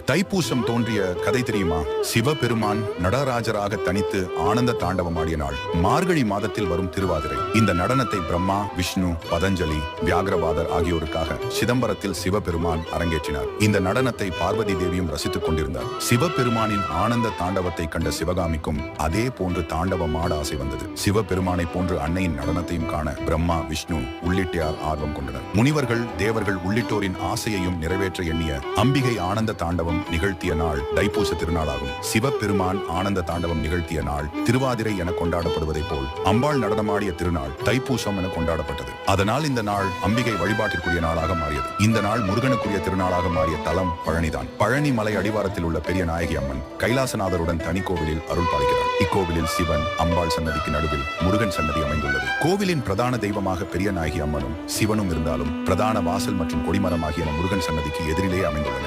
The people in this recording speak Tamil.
தைப்பூசம் தோன்றிய கதை தெரியுமா? சிவபெருமான் நடராஜராக தனித்து ஆனந்த தாண்டவம் ஆடிய நாள் மார்கழி மாதத்தில் வரும் திருவாதிரை. இந்த நடனத்தை பிரம்மா, விஷ்ணு, பதஞ்சலி, வியாகரபாதர் ஆகியோருக்காக சிதம்பரத்தில் சிவபெருமான் அரங்கேற்றினார். இந்த நடனத்தை பார்வதி தேவியும் ரசித்துக் கொண்டிருந்தார். சிவபெருமானின் ஆனந்த தாண்டவத்தை கண்ட சிவகாமிக்கும் அதே போன்று தாண்டவம் ஆட ஆசை வந்தது. சிவபெருமானை போன்று அன்னையின் நடனத்தையும் காண பிரம்மா, விஷ்ணு உள்ளிட்டோர் ஆர்வம் கொண்டனர். முனிவர்கள், தேவர்கள் உள்ளிட்டோரின் ஆசையையும் நிறைவேற்ற எண்ணிய அம்பிகை ஆனந்த தாண்டவம் நிகழ்த்திய நாள் தைப்பூச திருநாளாகும். சிவபெருமான் ஆனந்த தாண்டவம் நிகழ்த்திய நாள் திருவாதிரை என கொண்டாடப்படுவதைப் போல் அம்பாள் நடனமாடிய திருநாள் தைப்பூசம் என கொண்டாடப்பட்டது. அதனால் இந்த நாள் அம்பிகை வழிபாட்டிற்குரிய நாளாக மாறியது. இந்த நாள் முருகனுக்குரிய திருநாளாக மாறிய தலம் பழனிதான். பழனி மலை அடிவாரத்தில் உள்ள பெரிய நாயகி அம்மன் கைலாசநாதருடன் தனி கோவிலில் அருள் பாலிக்கிறார். இக்கோவிலில் சிவன், அம்பாள் சன்னதிக்கு நடுவில் முருகன் சன்னதி அமைந்துள்ளது. கோவிலின் பிரதான தெய்வமாக பெரிய நாயகி அம்மனும் சிவனும் இருந்தாலும் பிரதான வாசல் மற்றும் கொடிமரம் ஆகியன முருகன் சன்னதிக்கு எதிரிலே அமைந்துள்ளன.